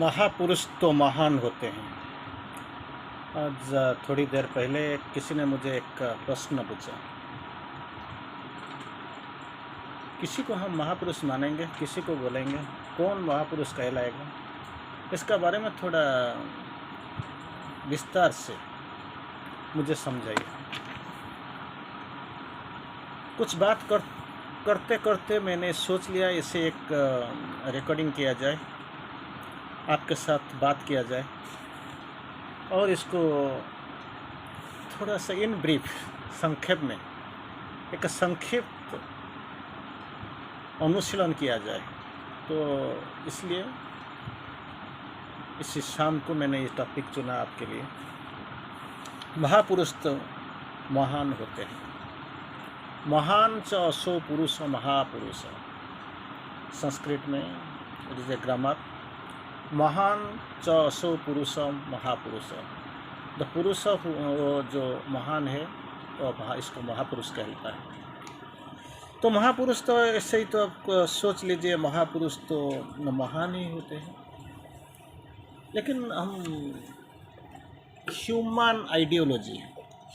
महापुरुष तो महान होते हैं। आज थोड़ी देर पहले किसी ने मुझे एक प्रश्न पूछा। किसी को हम महापुरुष मानेंगे, किसी को बोलेंगे कौन महापुरुष कहलाएगा। इसका बारे में थोड़ा विस्तार से मुझे समझाइए। कुछ बात करते करते मैंने सोच लिया इसे एक रिकॉर्डिंग किया जाए, आपके साथ बात किया जाए और इसको थोड़ा सा इन ब्रीफ संक्षेप में एक संक्षिप्त अनुशीलन किया जाए। तो इसलिए इस शाम को मैंने ये टॉपिक चुना आपके लिए। महापुरुष तो महान होते हैं। महान च असो पुरुष महापुरुष। संस्कृत में इट इज ए ग्रामर। महान च असो पुरुष महापुरुष। द पुरुष वो जो महान है वो इसको महापुरुष कहता है। तो महापुरुष तो ऐसे ही तो आप सोच लीजिए, महापुरुष तो महान ही होते हैं। लेकिन हम ह्यूमन आइडियोलॉजी,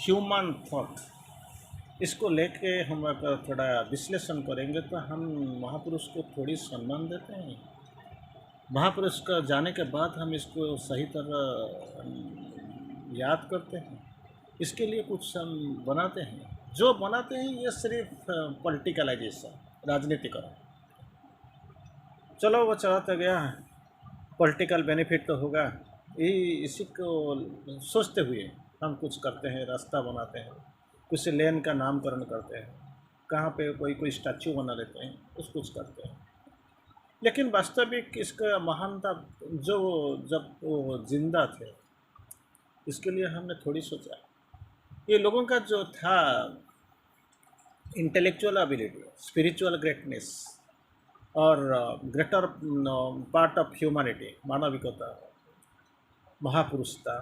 ह्यूमन थॉट, इसको लेके हम अगर थोड़ा विश्लेषण करेंगे तो हम महापुरुष को थोड़ी सम्मान देते हैं। महापुरुष का जाने के बाद हम इसको सही तरह याद करते हैं। इसके लिए कुछ हम बनाते हैं। जो बनाते हैं ये सिर्फ पॉलिटिकलाइजेशन, राजनीतिकरण। चलो वो चलाता गया, पॉलिटिकल बेनिफिट तो होगा, इसी को सोचते हुए हम कुछ करते हैं, रास्ता बनाते हैं, कुछ लेन का नामकरण करते हैं, कहाँ पे कोई स्टैचू बना लेते हैं, कुछ करते हैं। लेकिन वास्तविक इसका महानता जो जब वो जिंदा थे, इसके लिए हमने थोड़ी सोचा। ये लोगों का जो था इंटेलेक्चुअल एबिलिटी, स्पिरिचुअल ग्रेटनेस और ग्रेटर पार्ट ऑफ ह्यूमैनिटी, मानविकता, महापुरुषता,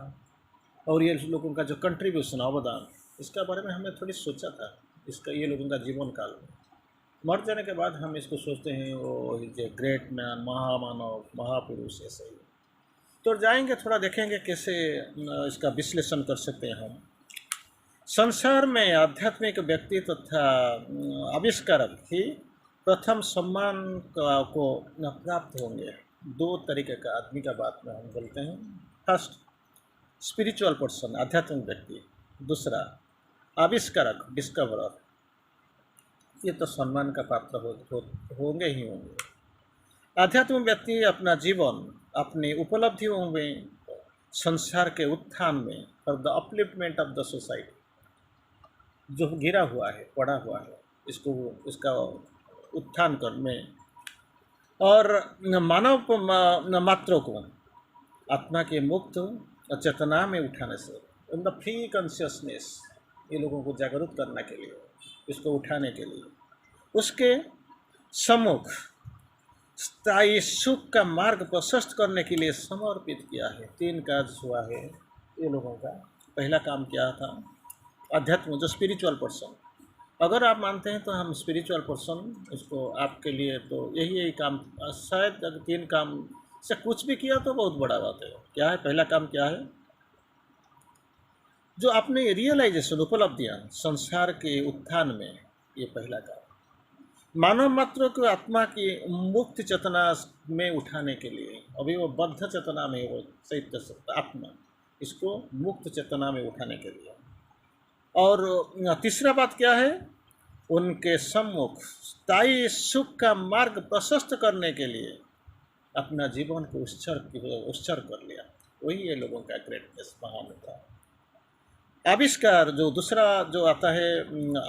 और ये लोगों का जो कंट्रीब्यूशन, अवदान, इसका बारे में हमने थोड़ी सोचा था। इसका ये लोगों का जीवन काल में मर जाने के बाद हम इसको सोचते हैं वो ग्रेट मैन, महामानव, महापुरुष, ऐसे ही। तो जाएंगे, थोड़ा देखेंगे कैसे इसका विश्लेषण कर सकते हैं हम। संसार में आध्यात्मिक व्यक्ति तथा आविष्कारक ही प्रथम सम्मान को प्राप्त होंगे। दो तरीके का आदमी का बात में हम बोलते हैं। फर्स्ट स्पिरिचुअल पर्सन, आध्यात्मिक व्यक्ति। दूसरा आविष्कारक, डिस्कवरर। ये तो सम्मान का पात्र होंगे ही होंगे। आध्यात्मिक व्यक्ति अपना जीवन अपनी उपलब्धियों में, संसार के उत्थान में, और the upliftment of the society, जो गिरा हुआ है, पड़ा हुआ है, इसका उत्थान करने और मानव मात्रों को आत्मा के मुक्त चेतना में उठाने से, इन द फ्री कॉन्शियसनेस, ये लोगों को जागरूक करने के लिए, इसको उठाने के लिए, उसके सम्मुख स्थायी सुख का मार्ग प्रशस्त करने के लिए समर्पित किया है। 3 कार्य हुआ है ये लोगों का। पहला काम क्या था? अध्यात्म, जो स्पिरिचुअल पर्सन। अगर आप मानते हैं तो हम स्पिरिचुअल पर्सन, इसको आपके लिए तो यही काम, शायद अगर 3 काम से कुछ भी किया तो बहुत बड़ा बात है। क्या है पहला काम? क्या है? जो आपने रियलाइजेशन, उपलब्धियाँ संसार के उत्थान में, ये पहला काम। मानव मात्र को आत्मा की मुक्त चेतना में उठाने के लिए, अभी वो बद्ध चेतना में, वो सही आत्मा, इसको मुक्त चेतना में उठाने के लिए। और तीसरा बात क्या है? उनके सम्मुख स्थायी सुख का मार्ग प्रशस्त करने के लिए अपना जीवन को उत्सर्ग कर लिया। वही ये लोगों का ग्रेटनेस, महानता। आविष्कार, जो दूसरा जो आता है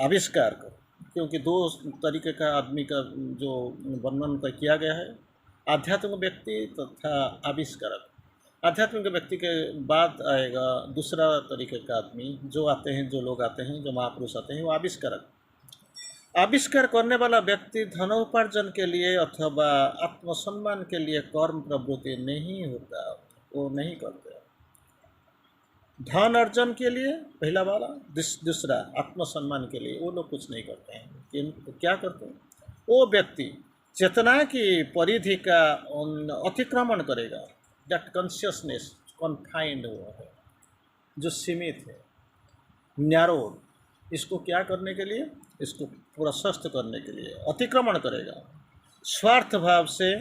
आविष्कार को, क्योंकि 2 तरीके का आदमी का जो वर्णन किया गया है, आध्यात्मिक व्यक्ति तथा आविष्कारक। आध्यात्मिक व्यक्ति के बाद आएगा दूसरा तरीके का आदमी, जो आते हैं, जो लोग आते हैं, जो महापुरुष आते हैं, वो आविष्कारक। आविष्कार करने वाला व्यक्ति धनोपार्जन के लिए अथवा आत्मसम्मान के लिए कर्म प्रवृत्ति नहीं होता, वो नहीं करते। धन अर्जन के लिए पहला वाला, दूसरा आत्मसम्मान के लिए वो लोग कुछ नहीं करते हैं। क्या करते हैं? वो व्यक्ति चेतना की परिधि का अतिक्रमण करेगा, दैट कॉन्शियसनेस कॉन्फाइंड हुआ है, जो सीमित है, नैरो, इसको क्या करने के लिए, इसको प्रशस्त करने के लिए अतिक्रमण करेगा। स्वार्थ भाव से,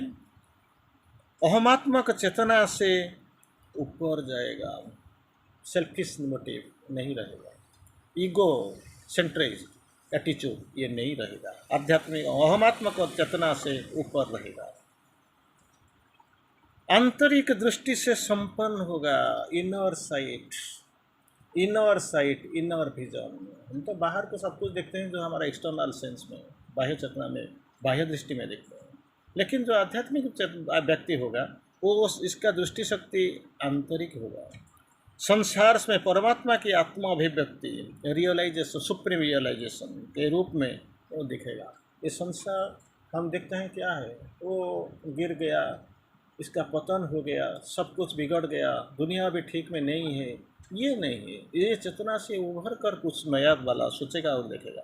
अहमात्मक चेतना से ऊपर जाएगा, सेल्फिश मोटिव नहीं रहेगा, ईगो सेंट्रिक एटीट्यूड ये नहीं रहेगा, आध्यात्मिक अहमात्मक चेतना से ऊपर रहेगा, आंतरिक दृष्टि से संपन्न होगा, inner site, inner site, inner vision. हम तो बाहर को सब कुछ देखते हैं जो हमारा एक्सटर्नल सेंस में, बाह्य चेतना में, बाह्य दृष्टि में देखते हैं, लेकिन जो आध्यात्मिक व्यक्ति होगा वो इसका दृष्टि शक्ति आंतरिक होगा। संसार में परमात्मा की आत्मा अभिव्यक्ति, रियलाइजेशन, सुप्रीम रियलाइजेशन के रूप में वो दिखेगा। ये संसार हम देखते हैं क्या है, वो गिर गया, इसका पतन हो गया, सब कुछ बिगड़ गया, दुनिया भी ठीक में नहीं है, ये नहीं है। ये चेतना से उभर कर कुछ नया वाला सोचेगा और देखेगा।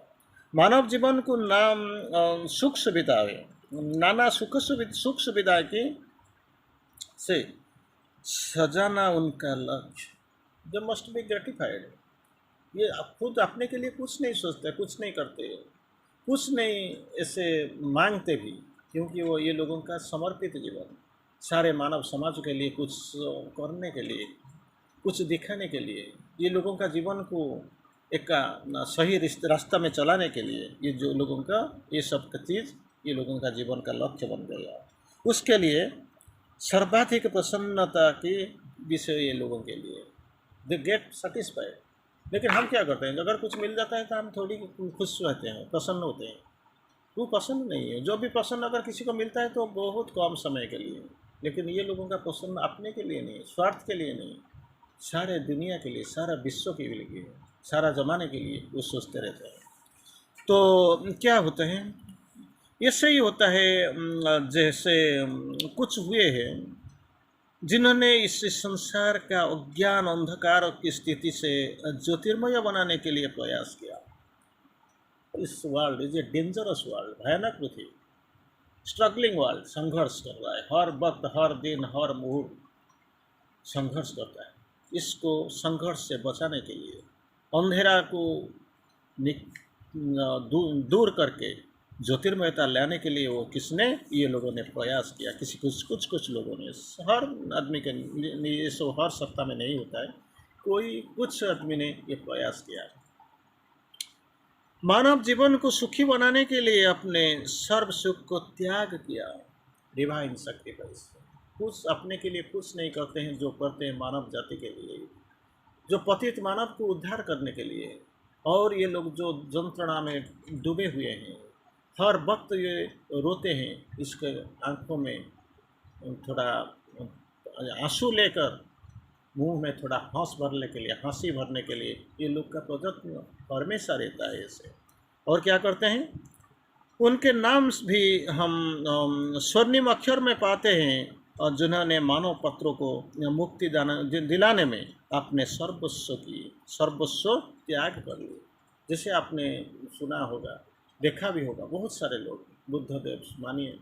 मानव जीवन को नाम सुख सुविधा है, नाना सुख सुविधा की से सजाना उनका लक्ष्य, जो मस्ट बी ग्रेटिफाइड। ये खुद अपने के लिए कुछ नहीं सोचते, कुछ नहीं करते, कुछ नहीं ऐसे मांगते भी, क्योंकि वो ये लोगों का समर्पित जीवन, सारे मानव समाज के लिए कुछ करने के लिए, कुछ दिखाने के लिए, ये लोगों का जीवन को एक सही रास्ता में चलाने के लिए, ये जो लोगों का ये सब चीज़ ये लोगों का जीवन का लक्ष्य बन गया। उसके लिए सर्वाधिक प्रसन्नता के विषय ये लोगों के लिए, दे गेट सेटिस्फाइड। लेकिन हम क्या करते हैं, अगर कुछ मिल जाता है तो हम थोड़ी खुश रहते हैं, प्रसन्न होते हैं। वो पसंद नहीं है, जो भी पसंद अगर किसी को मिलता है तो बहुत कम समय के लिए, लेकिन ये लोगों का पसंद अपने के लिए नहीं, स्वार्थ के लिए नहीं, सारे दुनिया के लिए, सारा विश्व के लिए, सारा ज़माने के लिए वो सोचते रहते हैं। तो क्या होता है, ऐसे ही होता है जैसे कुछ हुए हैं जिन्होंने इस संसार का अज्ञान अंधकार की स्थिति से ज्योतिर्मय बनाने के लिए प्रयास किया। इस world is a dangerous world, भयानक पृथ्वी, स्ट्रगलिंग वर्ल्ड, संघर्ष कर रहा है, हर वक्त, हर दिन, हर मुहूर्त संघर्ष करता है। इसको संघर्ष से बचाने के लिए, अंधेरा को दूर करके ज्योतिर्मयता लाने के लिए वो किसने, ये लोगों ने प्रयास किया। किसी कुछ लोगों ने, हर आदमी के लिए सो हर सप्ताह में नहीं होता है, कोई कुछ आदमी ने ये प्रयास किया। मानव जीवन को सुखी बनाने के लिए अपने सर्व सुख को त्याग किया, डिवाइन सैक्रिफाइस। कुछ अपने के लिए कुछ नहीं करते हैं, जो करते हैं मानव जाति के लिए, जो पतित मानव को उद्धार करने के लिए। और ये लोग जो यंत्रणा में डूबे हुए हैं, हर वक्त ये रोते हैं, इसके आंखों में थोड़ा आंसू लेकर, मुंह में थोड़ा भरने के लिए, हंसी भरने के लिए ये लोग का प्रयत्न हमेशा रहता है ऐसे। और क्या करते हैं, उनके नाम भी हम स्वर्णिम अक्षर में पाते हैं, और जिन्होंने मानव पत्रों को मुक्ति दिलाने में अपने सर्वस्व त्याग कर लिए। जैसे आपने सुना होगा, देखा भी होगा, बहुत सारे लोग, बुद्धदेव मानिए,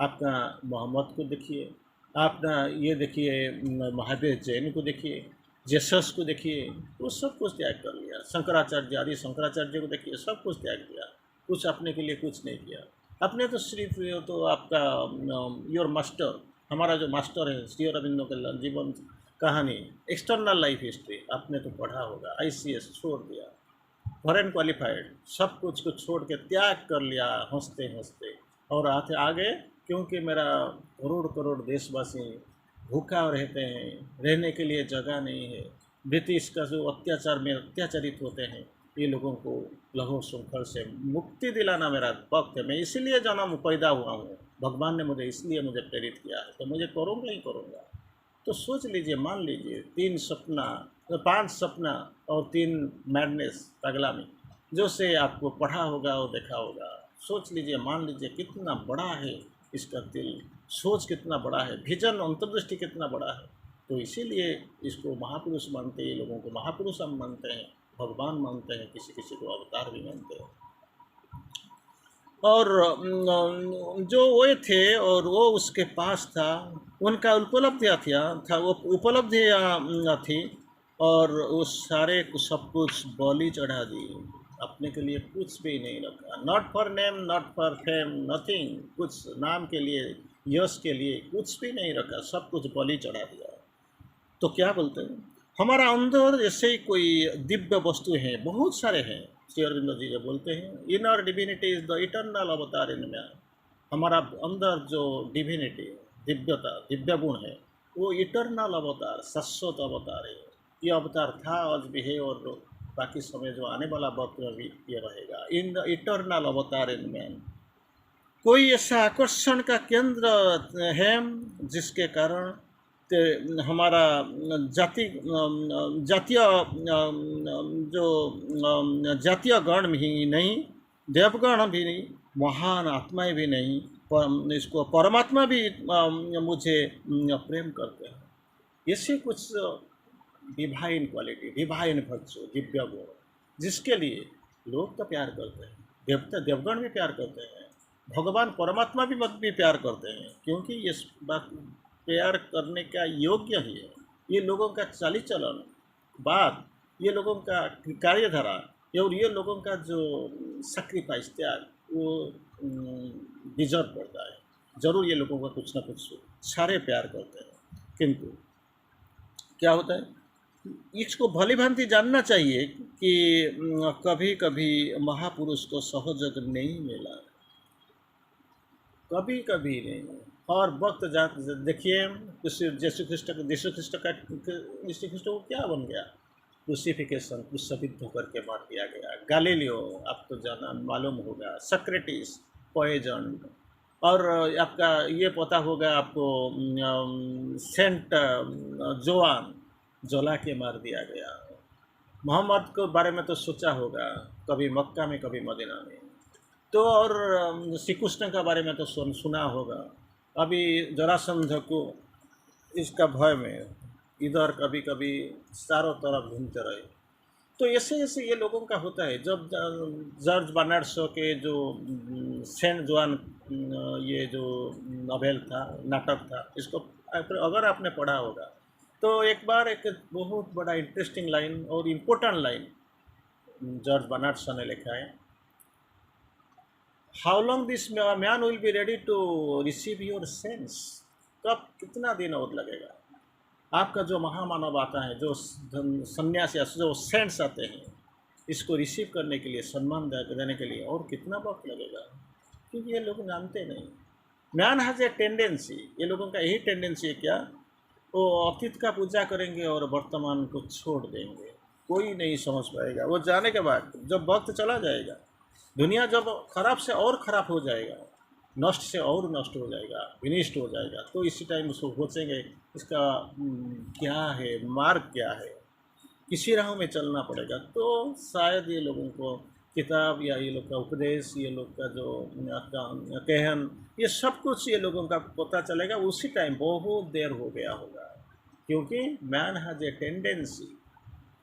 आपका मोहम्मद को देखिए, आपका ये देखिए महावीर जैन को देखिए, जेसस को देखिए, वो सब कुछ त्याग कर लिया। शंकराचार्य, आदि शंकराचार्य को देखिए, सब कुछ त्याग किया, कुछ अपने के लिए कुछ नहीं किया। अपने तो सिर्फ तो आपका योर मास्टर, हमारा जो मास्टर है श्री अरविंदो के जीवन कहानी, एक्सटर्नल लाइफ हिस्ट्री आपने तो पढ़ा होगा, ICS छोड़ दिया, फॉरेन क्वालिफाइड, सब कुछ को छोड़ के त्याग कर लिया हंसते हंसते, और आगे क्योंकि मेरा करोड़ करोड़ देशवासी भूखा रहते हैं, रहने के लिए जगह नहीं है, ब्रिटिश का जो अत्याचार में अत्याचारित होते हैं, ये लोगों को लहू श्रृंखल से मुक्ति दिलाना मेरा वक्त है। मैं इसीलिए जन्म पैदा हुआ हूँ, भगवान ने मुझे इसलिए मुझे प्रेरित किया है, तो मुझे करूँगा ही करूँगा। तो सोच लीजिए, मान लीजिए 3 सपना, 5 सपना और 3 मैडनेस, पगलामी, जो से आपको पढ़ा होगा और देखा होगा। सोच लीजिए, मान लीजिए कितना बड़ा है इसका दिल, सोच कितना बड़ा है, विजन, अंतर्दृष्टि कितना बड़ा है। तो इसीलिए इसको महापुरुष मानते हैं, ये लोगों को महापुरुष हम मानते हैं, भगवान मानते हैं, किसी किसी को अवतार भी मानते हैं। और जो वो थे और वो उसके पास था, उनका उपलब्धियाँ था वो उपलब्धियाँ थी, और उस सारे को सब कुछ बलि चढ़ा दी। अपने के लिए कुछ भी नहीं रखा, not for name, not for fame, nothing, कुछ नाम के लिए, यश के लिए कुछ भी नहीं रखा, सब कुछ बलि चढ़ा दिया। तो क्या बोलते हैं, हमारा अंदर जैसे ही कोई दिव्य वस्तु है, बहुत सारे हैं। श्री अरविंद जी जो बोलते हैं, inner divinity is the eternal अवतार इन मैन। हमारा अंदर जो डिविनिटी, दिव्यता, दिव्य गुण है, वो इटर्नल अवतार, शाश्वत अवतार है। ये अवतार था, आज भी है, और बाकी समय जो आने वाला वक्त में भी ये रहेगा। इन द इटर्नल अवतार इन मैन, कोई ऐसा आकर्षण का केंद्र है जिसके कारण हमारा जाति जातीय जो जातीय गण भी नहीं, देवगण भी नहीं, महान आत्माएं भी नहीं, इसको परमात्मा भी मुझे प्रेम करते हैं। ऐसे कुछ divine quality, divine virtue, Divya गुण, जिसके लिए लोग तो प्यार करते हैं, देवता देवगण भी प्यार करते हैं, भगवान परमात्मा भी मत भी प्यार करते हैं, क्योंकि ये बात प्यार करने का योग्य ही है। ये लोगों का चाली चलन, बात, ये लोगों का कार्यधारा, और ये लोगों का जो सेक्रीफाइस, त्याग, वो डिजर्व करता है। ज़रूर ये लोगों का कुछ ना कुछ सारे प्यार करते हैं, किंतु क्या होता है, इसको भली भांति जानना चाहिए कि कभी कभी महापुरुष को सहयोग नहीं मिला, कभी कभी नहीं। और वक्त जा देखिए, यीशु ख्रिस्ट का यीशु ख्रिस्ट को क्या बन गया, क्रूसिफिकेशन, क्रूसिफिक होकर के मार दिया गया। गैलीलियो, आप तो जाना मालूम होगा, सक्रेटिस पॉइजन, और आपका ये पता होगा आपको, सेंट जोआन जला के मार दिया गया। मोहम्मद के बारे में तो सोचा होगा, कभी मक्का में कभी मदीना में। तो और श्री कृष्ण के बारे में तो सुना होगा। अभी जरासंध को इसका भय में इधर कभी कभी चारों तरफ घूमते रहे। तो ऐसे ऐसे ये लोगों का होता है। जब जॉर्ज बर्नार्ड शॉ के जो सेंट जोआन, ये जो नॉवेल था, नाटक था, इसको अगर आपने पढ़ा होगा तो एक बार एक बहुत बड़ा इंटरेस्टिंग लाइन और important line George Bernard Shaw ने लिखा है, how long this man will be ready to receive your sense. कब, कितना दिन और लगेगा, आपका जो महामानव आता है, जो सन्यासी, जो सेंट्स आते हैं, इसको रिसीव करने के लिए, सम्मान देने के लिए और कितना वक्त लगेगा, क्योंकि ये लोग जानते नहीं। मैन हैज़ ए टेंडेंसी, ये लोगों का यही टेंडेंसी है क्या, वो अतीत का पूजा करेंगे और वर्तमान को छोड़ देंगे। कोई नहीं समझ पाएगा। वो जाने के बाद जब वक्त चला जाएगा, दुनिया जब खराब से और ख़राब हो जाएगा, नष्ट से और नष्ट हो जाएगा, विनिष्ट हो जाएगा, तो इसी टाइम उसको सोचेंगे इसका क्या है, मार्ग क्या है, किसी राह में चलना पड़ेगा। तो शायद ये लोगों को किताब या ये लोग का उपदेश, ये लोग का जो आपका कहन, ये सब कुछ ये लोगों का पता चलेगा उसी टाइम, बहुत देर हो गया होगा। क्योंकि man has a tendency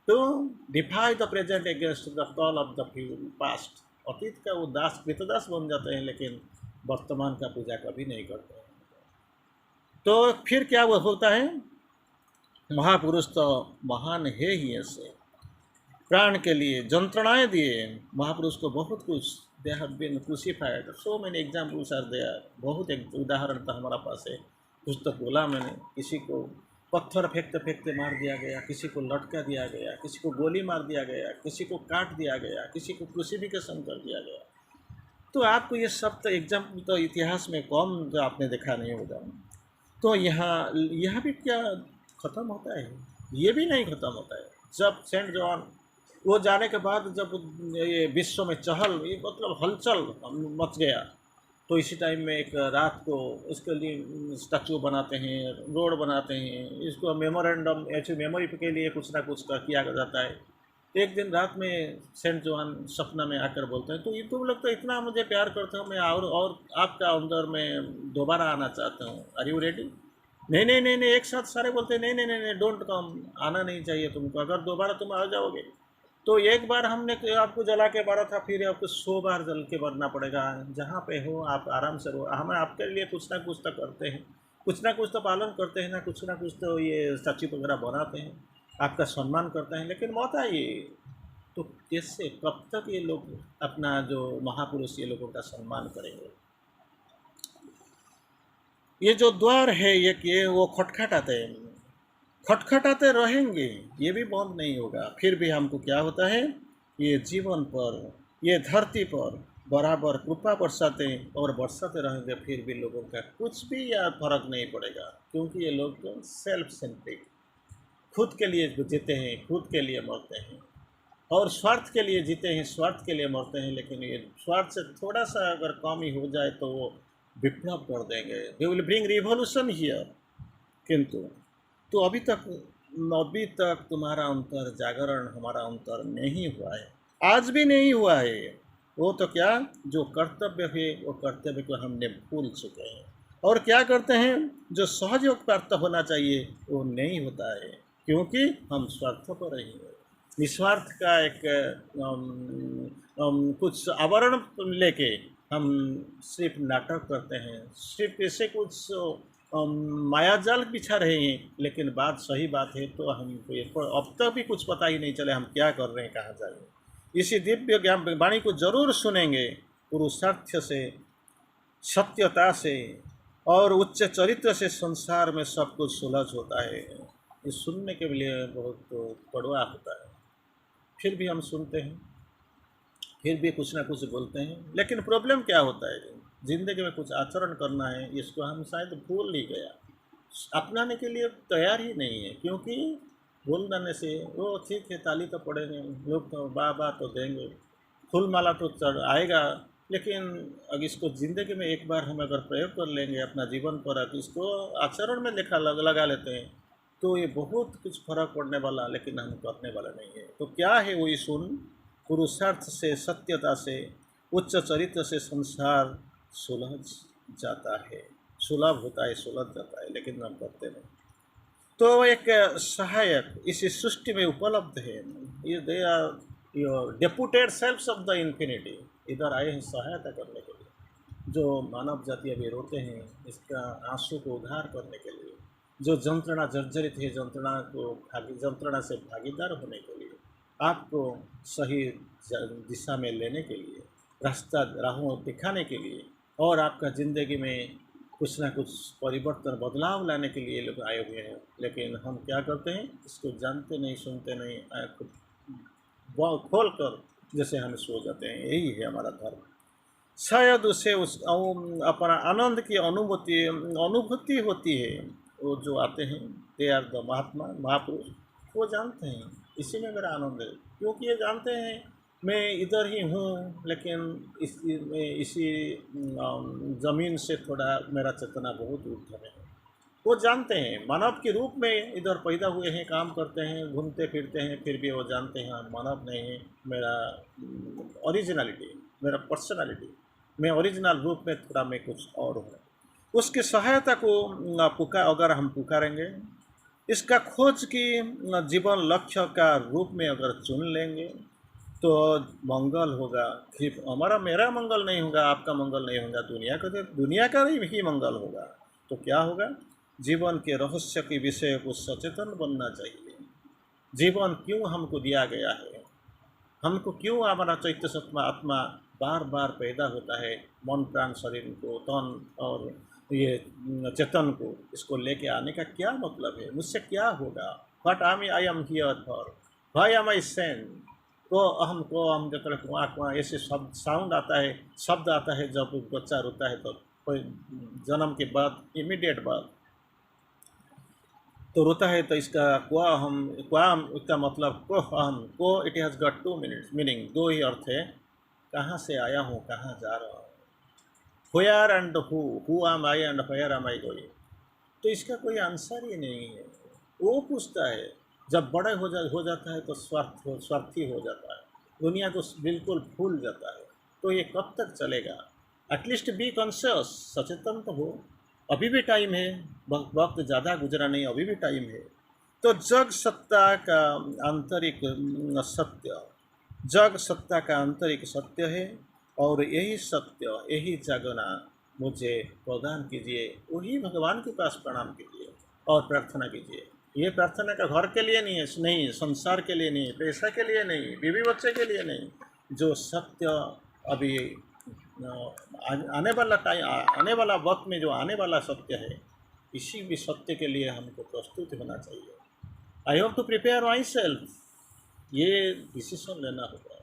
to defy the present against the call of the past. अतीत का वो दास, कृतदास बन जाते हैं, लेकिन वर्तमान का पूजा कभी नहीं करते हैं। तो फिर क्या वो होता है, महापुरुष तो महान है ही, ऐसे प्राण के लिए जंत्रणाएं दिए महापुरुष को, बहुत कुछ, they have been crucified, so many examples are there. बहुत एक उदाहरण था हमारा पास है, कुछ तो बोला मैंने, किसी को पत्थर फेंकते फेंकते मार दिया गया, किसी को लटका दिया गया, किसी को गोली मार दिया गया, किसी को काट दिया गया, किसी को क्रूसिफिकेशन कर दिया गया। तो आपको ये सब तो एग्जाम्पल तो इतिहास में कम जो आपने देखा नहीं होगा। तो यहाँ भी क्या ख़त्म होता है, ये भी नहीं ख़त्म होता है। जब सेंट जॉन वो जाने के बाद, जब ये विश्व में चहल, ये मतलब हलचल मच गया, तो इसी टाइम में एक रात को इसके लिए स्टैचू बनाते हैं, रोड बनाते हैं, इसको मेमोरेंडम, ऐसे मेमोरी के लिए कुछ ना कुछ किया जाता है। एक दिन रात में सेंट जोहान सपना में आकर बोलते हैं, तो ये तुम लोग तो इतना मुझे प्यार करते हो, मैं और आपका अंदर में दोबारा आना चाहता हूँ, आर यू रेडी? नहीं नहीं नहीं नहीं, एक साथ सारे बोलते हैं नहीं नहीं नहीं नहीं, डोंट कम, आना नहीं चाहिए तुमको, अगर दोबारा तुम आ जाओगे तो एक बार हमने आपको जला के मारा था, फिर आपको 100 बार जल के मरना पड़ेगा। जहाँ पे हो आप आराम से रहो। हम आपके लिए कुछ ना कुछ तो करते हैं, कुछ ना कुछ तो पालन करते हैं ना, कुछ ना कुछ तो ये स्टैचू वगैरह बनाते हैं, आपका सम्मान करते हैं, लेकिन मौत आई। तो कैसे, कब तक ये लोग अपना जो महापुरुष ये लोगों का सम्मान करेंगे? ये जो द्वार है ये वो खटखटाते हैं, खटखटाते रहेंगे, ये भी बंद नहीं होगा। फिर भी हमको क्या होता है, ये जीवन पर, ये धरती पर बराबर कृपा बरसाते और बरसाते रहेंगे, फिर भी लोगों का कुछ भी या फर्क नहीं पड़ेगा, क्योंकि ये लोग तो सेल्फ सेंट्रिक, खुद के लिए जीते हैं, खुद के लिए मरते हैं, और स्वार्थ के लिए जीते हैं, स्वार्थ के लिए मरते हैं। लेकिन ये स्वार्थ से थोड़ा सा अगर कम ही हो जाए तो वो विप्लव कर देंगे, they will bring revolution here. किंतु तो अभी तक तुम्हारा अंतर जागरण, हमारा अंतर नहीं हुआ है, आज भी नहीं हुआ है। वो तो क्या, जो कर्तव्य है वो कर्तव्य को हमने भूल चुके हैं, और क्या करते हैं, जो सहयोग प्राप्त होना चाहिए वो नहीं होता है, क्योंकि हम स्वार्थपर ही हैं। निस्वार्थ का एक कुछ आवरण लेके हम सिर्फ नाटक करते हैं, सिर्फ ऐसे कुछ मायाजाल बिछा रहे हैं, लेकिन बात सही बात है तो हमको ये अब तक भी कुछ पता ही नहीं चले हम क्या कर रहे हैं, कहाँ जा रहे हैं। इसी दिव्य ज्ञान वाणी को जरूर सुनेंगे, पुरुषार्थ से, सत्यता से और उच्च चरित्र से संसार में सब कुछ सुलझ होता है। ये सुनने के लिए बहुत कड़वा होता है, फिर भी हम सुनते हैं, फिर भी कुछ ना कुछ बोलते हैं। लेकिन प्रॉब्लम क्या होता है, ज़िंदगी में कुछ आचरण करना है, इसको हम शायद भूल ही गया, अपनाने के लिए तैयार ही नहीं है। क्योंकि बोल देने से वो ठीक है, ताली तो पड़ेंगे लोग, तो वाह वाह तो देंगे, फूल माला तो चढ़ आएगा, लेकिन अगर इसको ज़िंदगी में एक बार हम अगर प्रयोग कर लेंगे अपना जीवन पर, अगर इसको आचरण में लगा लेते हैं, तो ये बहुत कुछ फर्क पड़ने वाला, लेकिन हम करने वाला नहीं है। तो क्या है वही सुन, पुरुषार्थ से, सत्यता से, उच्च चरित्र से संसार सुलझ जाता है, सुलभ होता है, सुलझ जाता है, लेकिन हम करते नहीं। तो एक सहायक इस सृष्टि में उपलब्ध है, ये they are your deputed selfs of the infinity, इधर आए हैं सहायता करने के लिए। जो मानव जाति अभी रोते हैं, इसका आंसू को उधार करने के लिए, जो जंत्रणा जर्जरित है, जंत्रणा से भागीदार होने के लिए, आपको सही दिशा में लेने के लिए, राहों दिखाने के लिए, और आपका ज़िंदगी में कुछ ना कुछ परिवर्तन, बदलाव लाने के लिए लोग आए हुए हैं। लेकिन हम क्या करते हैं, इसको जानते नहीं, सुनते नहीं, खोल कर जैसे हम सो जाते हैं। यही है हमारा धर्म। शायद उसे अपना आनंद की अनुभूति होती है। वो जो आते हैं, दे आर द महात्मा, महापुरुष, वो जानते हैं इसी में मेरा आनंद है, क्योंकि ये जानते हैं मैं इधर ही हूँ, लेकिन इसी ज़मीन से थोड़ा मेरा चेतना बहुत ऊर्ध्व है। वो जानते हैं मानव के रूप में इधर पैदा हुए हैं, काम करते हैं, घूमते फिरते हैं, फिर भी वो जानते हैं मानव नहीं है, मेरा ओरिजिनलिटी, मेरा पर्सनालिटी, मैं ओरिजिनल रूप में थोड़ा मैं कुछ और हूँ। उसकी सहायता को अगर हम पुकारेंगे, इसका खोज की जीवन लक्ष्य का रूप में अगर चुन लेंगे, तो मंगल होगा। सिर्फ मेरा मंगल नहीं होगा, आपका मंगल नहीं होगा, दुनिया का ही मंगल होगा। तो क्या होगा, जीवन के रहस्य के विषय को सचेतन बनना चाहिए। जीवन क्यों हमको दिया गया है, हमको क्यों हमारा चैत्य सत्मा आत्मा बार बार पैदा होता है, मन प्राण शरीर को, तन और ये चेतन को, इसको लेके आने का क्या मतलब है, मुझसे क्या होगा, what I am here for, why am I sent. तो हम जब कुआं ऐसे साउंड आता है, शब्द आता है, जब बच्चा रोता है तो कोई जन्म के बाद, इमीडिएट बाद तो रोता है, तो इसका क्वाम का मतलब को इट हैज़ गॉट 2 मीनिंग, 2 ही अर्थ है, कहाँ से आया हूँ, कहाँ जा रहा हूँ, where and who am I and where am I going. तो इसका कोई आंसर ही नहीं है। वो पूछता है, जब बड़े हो जाता है तो स्वार्थी हो जाता है, दुनिया को बिल्कुल भूल जाता है। तो ये कब तक चलेगा? एटलीस्ट बी कॉन्शियस, सचेतन तो हो, अभी भी टाइम है, वक्त ज़्यादा गुजरा नहीं, अभी भी टाइम है। तो जग सत्ता का आंतरिक सत्य जग सत्ता का आंतरिक सत्य है और यही सत्य, यही जगना मुझे प्रदान कीजिए। वही भगवान के पास प्रणाम कीजिए और प्रार्थना कीजिए। ये प्रार्थना का घर के लिए नहीं है, नहीं संसार के लिए नहीं, पैसा के लिए नहीं, बीवी बच्चे के लिए नहीं। जो सत्य अभी आने वाला टाइम, आने वाला वक्त में जो आने वाला सत्य है, इसी भी सत्य के लिए हमको प्रस्तुत होना चाहिए। I have to prepare myself, ये डिसीजन लेना होगा।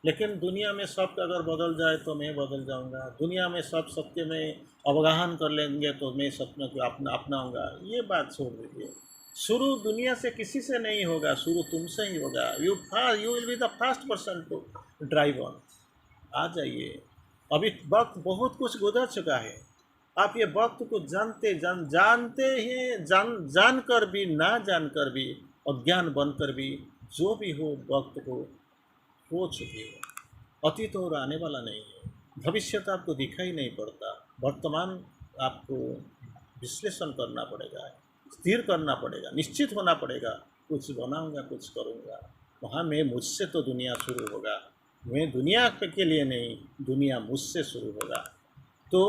लेकिन दुनिया में सब अगर बदल जाए तो मैं बदल जाऊंगा, दुनिया में सब सत्य में अवगाहन कर लेंगे तो मैं सत्य को अपनाऊंगा, ये बात छोड़ दीजिए। शुरू दुनिया से किसी से नहीं होगा, शुरू तुमसे ही होगा। You will be the first person to drive on. आ जाइए, अभी वक्त बहुत कुछ गुजर चुका है। आप ये वक्त को जानते ही जानकर भी, ना जानकर भी, अज्ञान बनकर भी, जो भी हो वक्त को हो चुकी हो। अतीत और आने वाला नहीं है, भविष्य तो आपको दिखाई नहीं पड़ता। वर्तमान आपको विश्लेषण करना पड़ेगा, स्थिर करना पड़ेगा, निश्चित होना पड़ेगा। कुछ बनाऊंगा, कुछ करूंगा, वहाँ मैं मुझसे तो दुनिया शुरू होगा। मैं दुनिया के लिए नहीं, दुनिया मुझसे शुरू होगा। तो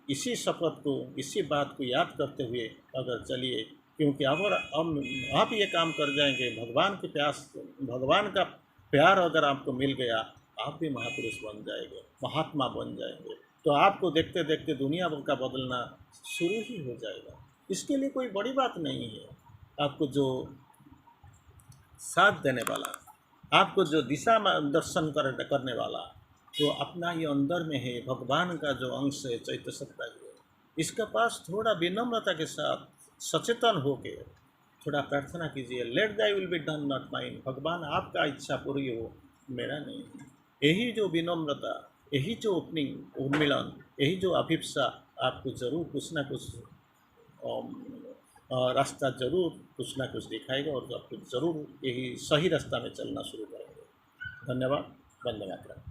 इसी शपथ को, इसी बात को याद करते हुए अगर चलिए, क्योंकि अगर आप ये काम कर जाएंगे, भगवान का प्यार अगर आपको मिल गया, आप भी महापुरुष बन जाएंगे, महात्मा बन जाएंगे। तो आपको देखते देखते दुनिया का बदलना शुरू ही हो जाएगा। इसके लिए कोई बड़ी बात नहीं है। आपको जो साथ देने वाला, आपको जो दिशा दर्शन करने वाला, तो अपना ये अंदर में है, भगवान का जो अंश है, चैत्य सत्ता है। इसके पास थोड़ा विनम्रता के साथ सचेतन होके थोड़ा प्रार्थना कीजिए। Let thy will be done not mine. भगवान आपका इच्छा पूरी हो, मेरा नहीं। यही जो विनम्रता, यही जो ओपनिंग, उन्मिलन, यही जो अभिप्सा आपको जरूर कुछ ना कुछ रास्ता जरूर कुछ ना कुछ दिखाएगा और आपको ज़रूर यही सही रास्ता में चलना शुरू करेंगे। धन्यवाद। वंदे मातरम।